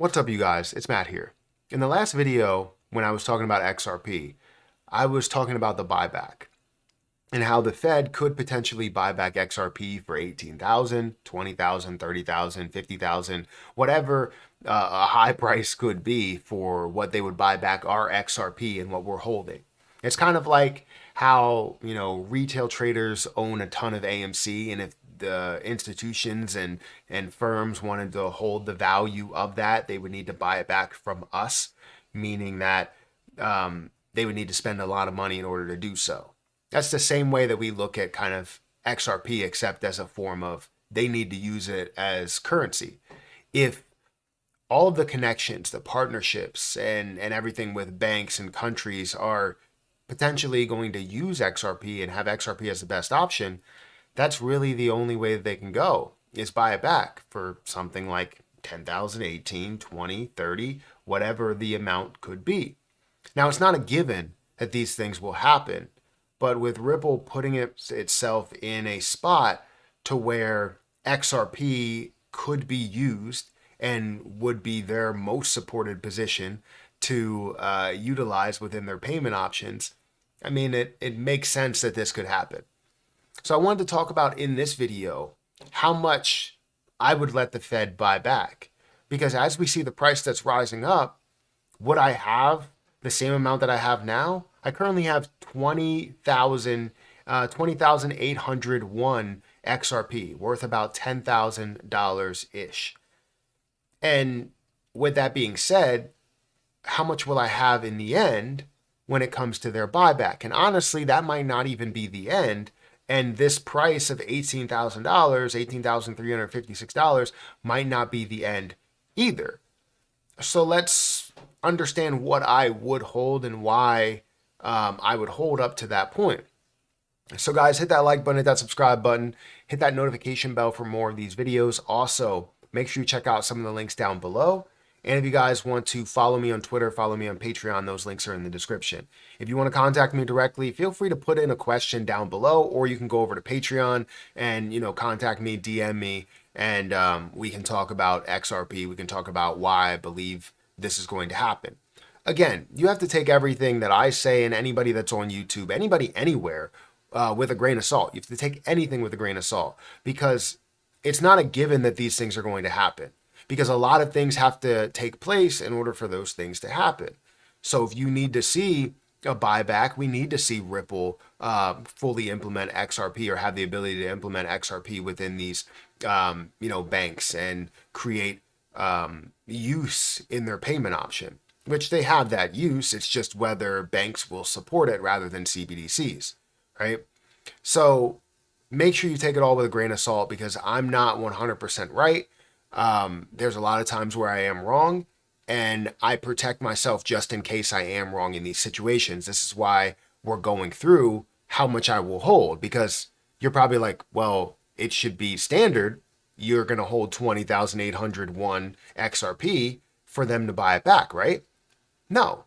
What's up, you guys? It's Matt here. In the last video, when I was talking about XRP, I was talking about the buyback and how the Fed could potentially buy back XRP for 18,000, 20,000, 30,000, 50,000, whatever a high price could be for what they would buy back our XRP and what we're holding. It's kind of like how, retail traders own a ton of AMC, and if the institutions and firms wanted to hold the value of that, they would need to buy it back from us, meaning that they would need to spend a lot of money in order to do so. That's the same way that we look at kind of XRP, except as a form of they need to use it as currency. If all of the connections, the partnerships, and everything with banks and countries are potentially going to use XRP and have XRP as the best option, that's really the only way that they can go, is buy it back for something like 10,000, 18, 20, 30, whatever the amount could be. Now, it's not a given that these things will happen, but with Ripple putting itself in a spot to where XRP could be used and would be their most supported position to utilize within their payment options, I mean, it makes sense that this could happen. So I wanted to talk about in this video how much I would let the Fed buy back. Because as we see the price that's rising up, would I have the same amount that I have now? I currently have 20,801 XRP, worth about $10,000-ish. And with that being said, how much will I have in the end when it comes to their buyback? And honestly, that might not even be the end. And this price of $18,000, $18,356, might not be the end either. So let's understand what I would hold and why I would hold up to that point. So guys, hit that like button, hit that subscribe button, hit that notification bell for more of these videos. Also, make sure you check out some of the links down below. And if you guys want to follow me on Twitter, follow me on Patreon, those links are in the description. If you want to contact me directly, feel free to put in a question down below, or you can go over to Patreon and, contact me, DM me, and we can talk about XRP. We can talk about why I believe this is going to happen. Again, you have to take everything that I say and anybody that's on YouTube, anybody anywhere, with a grain of salt. You have to take anything with a grain of salt, because it's not a given that these things are going to happen. Because a lot of things have to take place in order for those things to happen. So if you need to see a buyback, we need to see Ripple fully implement XRP, or have the ability to implement XRP within these, banks, and create use in their payment option, which they have that use. It's just whether banks will support it rather than CBDCs, right? So make sure you take it all with a grain of salt, because I'm not 100% right. There's a lot of times where I am wrong, and I protect myself just in case I am wrong in these situations. This is why we're going through how much I will hold, because you're probably like, well, it should be standard. You're going to hold 20,801 XRP for them to buy it back, right? No,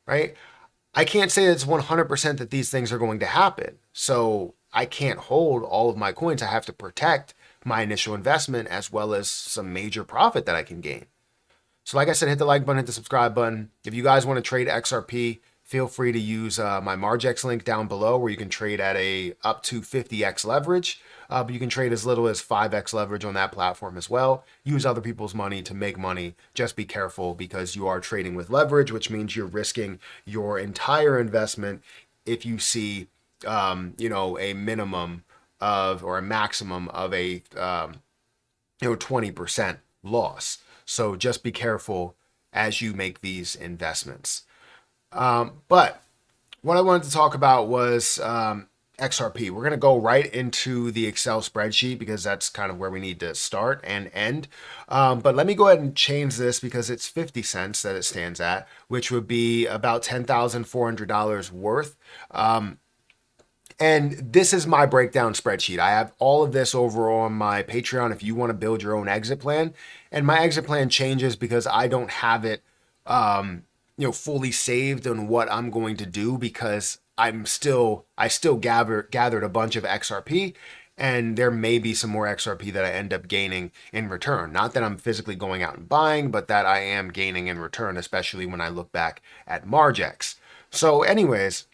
right? I can't say it's 100% that these things are going to happen. So I can't hold all of my coins. I have to protect my initial investment as well as some major profit that I can gain. So like I said, hit the like button, hit the subscribe button. If you guys want to trade XRP, feel free to use my Margex link down below, where you can trade at a up to 50x leverage. But you can trade as little as 5x leverage on that platform as well. Use other people's money to make money. Just be careful, because you are trading with leverage, which means you're risking your entire investment if you see a minimum of, or a maximum of a 20% loss. So just be careful as you make these investments. But what I wanted to talk about was XRP. We're going to go right into the Excel spreadsheet, because that's kind of where we need to start and end. But let me go ahead and change this, because it's 50 cents that it stands at, which would be about $10,400 worth. And this is my breakdown spreadsheet. I have all of this over on my Patreon if you want to build your own exit plan. And my exit plan changes because I don't have it, fully saved on what I'm going to do, because I still gathered a bunch of XRP, And there may be some more XRP that I end up gaining in return. Not that I'm physically going out and buying, but that I am gaining in return, especially when I look back at Margex. So anyways,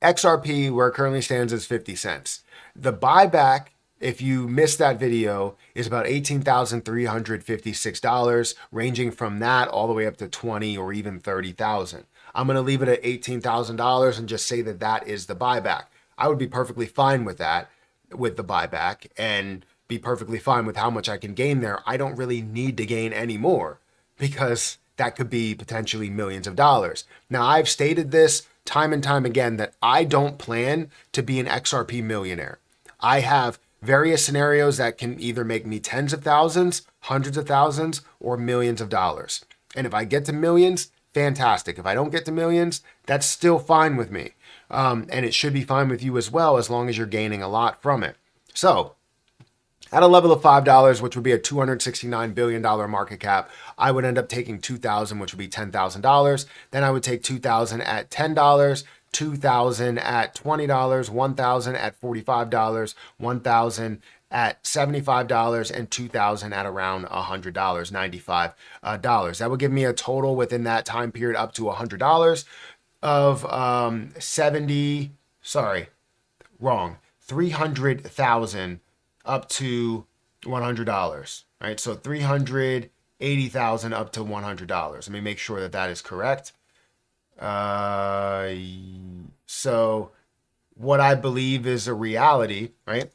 XRP, where it currently stands, is 50 cents. The buyback, if you missed that video, is about $18,356, ranging from that all the way up to 20 or even 30,000. I'm going to leave it at $18,000 and just say that that is the buyback. I would be perfectly fine with that, with the buyback, and be perfectly fine with how much I can gain there. I don't really need to gain any more because that could be potentially millions of dollars. Now, I've stated this time and time again that I don't plan to be an XRP millionaire. I have various scenarios that can either make me tens of thousands, hundreds of thousands, or millions of dollars. And if I get to millions, fantastic. If I don't get to millions, that's still fine with me. And it should be fine with you as well, as long as you're gaining a lot from it. So at a level of $5, which would be a $269 billion market cap, I would end up taking $2,000, which would be $10,000. Then I would take $2,000 at $10, $2,000 at $20, $1,000 at $45, $1,000 at $75, and $2,000 at around $100, $95. That would give me a total within that time period up to $100 of 300,000 up to $100, right? So 380,000 up to $100. Let me make sure that that is correct. So what I believe is a reality, right?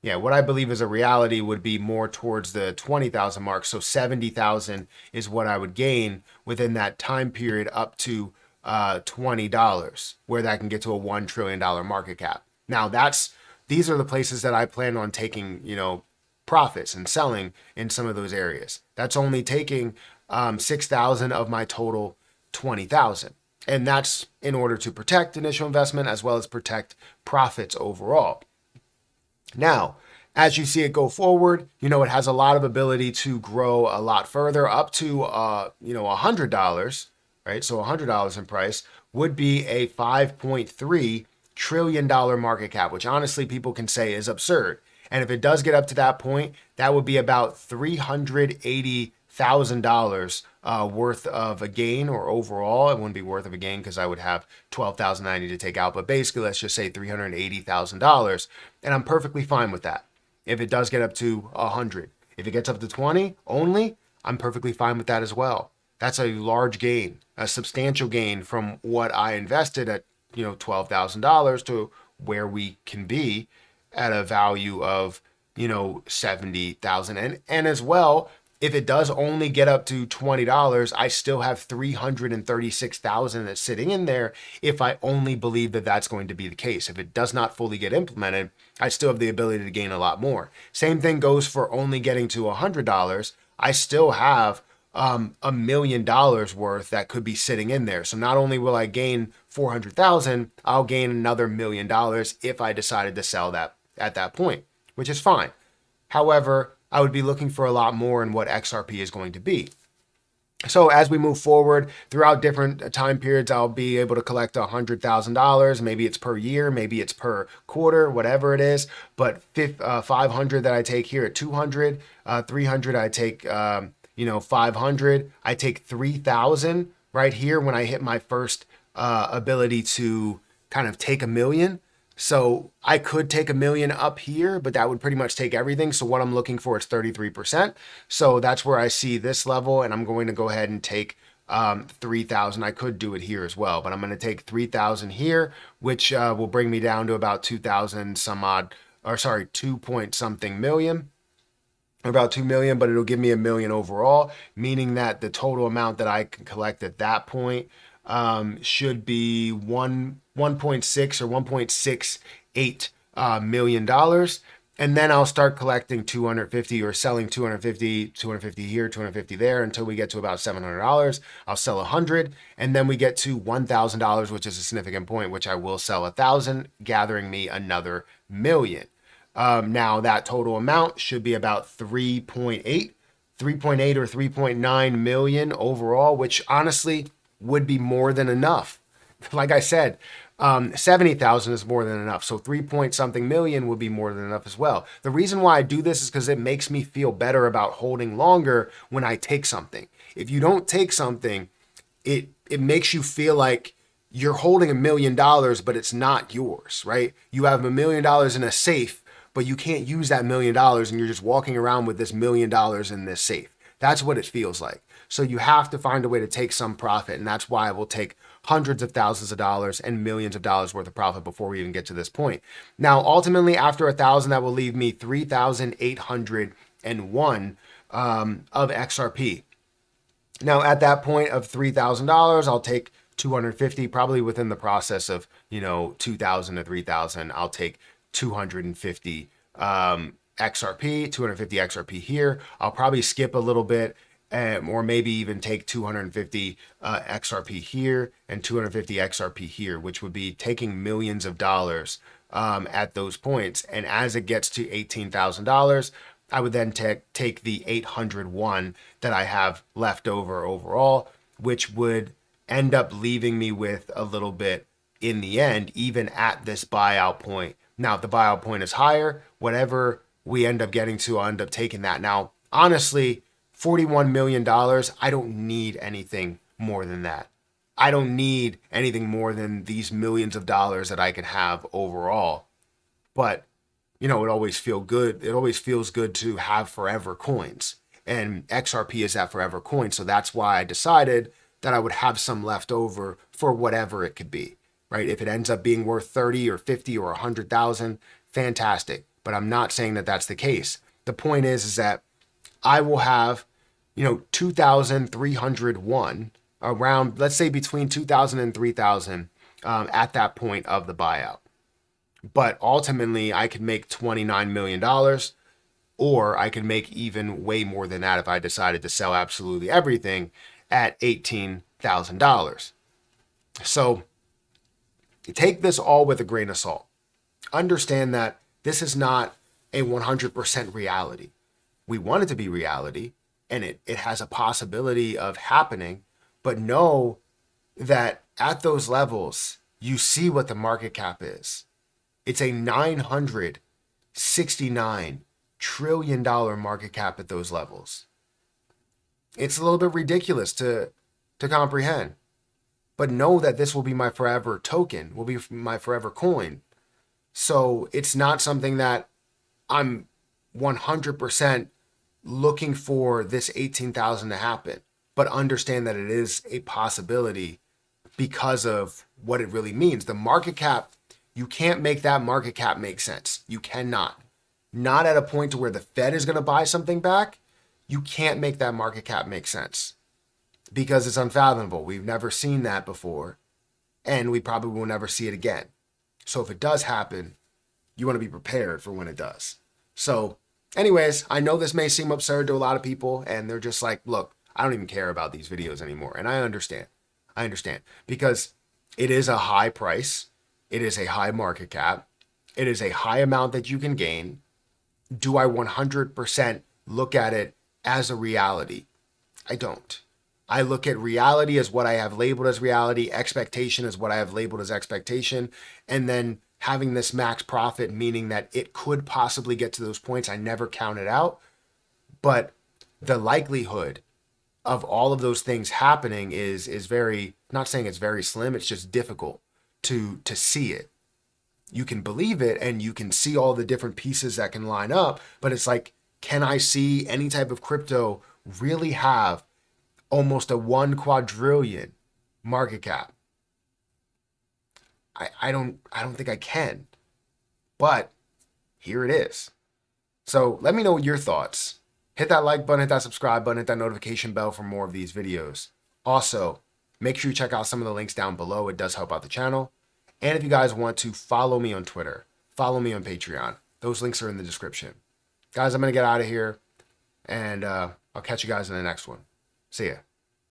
Yeah, what I believe is a reality would be more towards the 20,000 mark. So 70,000 is what I would gain within that time period up to $20, where that can get to a $1 trillion market cap. Now these are the places that I plan on taking, profits and selling in some of those areas. That's only taking 6,000 of my total 20,000. And that's in order to protect initial investment as well as protect profits overall. Now, as you see it go forward, it has a lot of ability to grow a lot further up to, $100, right? So $100 in price would be a $5.3 trillion market cap, which honestly people can say is absurd. And if it does get up to that point, that would be about $380,000 worth of a gain, or overall. It wouldn't be worth of a gain because I would have $12,090 to take out. But basically, let's just say $380,000. And I'm perfectly fine with that. If it does get up to 100, if it gets up to 20 only, I'm perfectly fine with that as well. That's a large gain, a substantial gain from what I invested at, $12,000 to where we can be at a value of, 70,000. And as well, if it does only get up to $20, I still have 336,000 that's sitting in there if I only believe that that's going to be the case. If it does not fully get implemented, I still have the ability to gain a lot more. Same thing goes for only getting to $100. I still have $1 million worth that could be sitting in there. So not only will I gain 400,000, I'll gain another $1 million if I decided to sell that at that point, which is fine. However, I would be looking for a lot more in what XRP is going to be. So as we move forward throughout different time periods, I'll be able to collect $100,000. Maybe it's per year, maybe it's per quarter, whatever it is. But 500 that I take here at 200, 300 I take 500. I take 3,000 right here when I hit my first ability to kind of take $1 million. So I could take $1 million up here, but that would pretty much take everything. So what I'm looking for is 33%. So that's where I see this level, and I'm going to go ahead and take 3,000. I could do it here as well, but I'm going to take 3,000 here, which will bring me down to about 2,000 some odd, or sorry, 2 point something million. About 2 million, but it'll give me $1 million overall, meaning that the total amount that I can collect at that point should be 1.6 or $1.68 million. And then I'll start collecting 250 or selling 250 here, 250 there until we get to about $700. I'll sell 100, and then we get to $1,000, which is a significant point, which I will sell 1,000, gathering me another $1 million. Now that total amount should be about 3.8 or 3.9 million overall, which honestly would be more than enough. Like I said, 70,000 is more than enough. So 3 point something million would be more than enough as well. The reason why I do this is because it makes me feel better about holding longer when I take something. If you don't take something, it makes you feel like you're holding $1 million, but it's not yours, right? You have $1 million in a safe, but you can't use that $1 million, and you're just walking around with this $1 million in this safe. That's what it feels like. So you have to find a way to take some profit, and that's why I will take hundreds of thousands of dollars and millions of dollars worth of profit before we even get to this point. Now, ultimately, after 1,000, that will leave me 3,801 of XRP. Now, at that point of $3,000, I'll take 250, probably within the process of, 2,000 to 3,000, I'll take 250 XRP, 250 XRP here. I'll probably skip a little bit, or maybe even take 250 XRP here and 250 XRP here, which would be taking millions of dollars at those points. And as it gets to $18,000, I would then take the 801 that I have left over overall, which would end up leaving me with a little bit in the end, even at this buyout point. Now, if the buyout point is higher, whatever we end up getting to, I'll end up taking that. Now, honestly, $41 million, I don't need anything more than that. I don't need anything more than these millions of dollars that I can have overall. But, it always feels good. It always feels good to have forever coins. And XRP is that forever coin. So that's why I decided that I would have some left over for whatever it could be, right? If it ends up being worth 30 or 50 or 100,000, fantastic. But I'm not saying that that's the case. The point is that I will have, 2,301 around, let's say between 2,000 and 3,000 at that point of the buyout. But ultimately, I could make $29 million, or I could make even way more than that if I decided to sell absolutely everything at $18,000. So take this all with a grain of salt. Understand that this is not a 100% reality. We want it to be reality, and it has a possibility of happening, but know that at those levels, you see what the market cap is. It's a $969 trillion market cap at those levels. It's a little bit ridiculous to comprehend, but know that this will be my forever token, will be my forever coin. So it's not something that I'm 100% looking for this 18,000 to happen, but understand that it is a possibility because of what it really means. The market cap, you can't make that market cap make sense. You cannot. Not at a point to where the Fed is going to buy something back. You can't make that market cap make sense because it's unfathomable. We've never seen that before, and we probably will never see it again. So if it does happen, you want to be prepared for when it does. So anyways, I know this may seem absurd to a lot of people, and they're just like, look, I don't even care about these videos anymore. And I understand because it is a high price. It is a high market cap. It is a high amount that you can gain. Do I 100% look at it as a reality? I don't. I look at reality as what I have labeled as reality, expectation as what I have labeled as expectation, and then having this max profit, meaning that it could possibly get to those points. I never count it out, but the likelihood of all of those things happening is very, not saying it's very slim, it's just difficult to see it. You can believe it and you can see all the different pieces that can line up, but it's like, can I see any type of crypto really have almost a 1 quadrillion market cap? I don't think I can, but here it is. So let me know your thoughts. Hit that like button, hit that subscribe button, hit that notification bell for more of these videos. Also, make sure you check out some of the links down below. It does help out the channel. And if you guys want to follow me on Twitter, follow me on Patreon. Those links are in the description. Guys, I'm going to get out of here, and I'll catch you guys in the next one. See ya.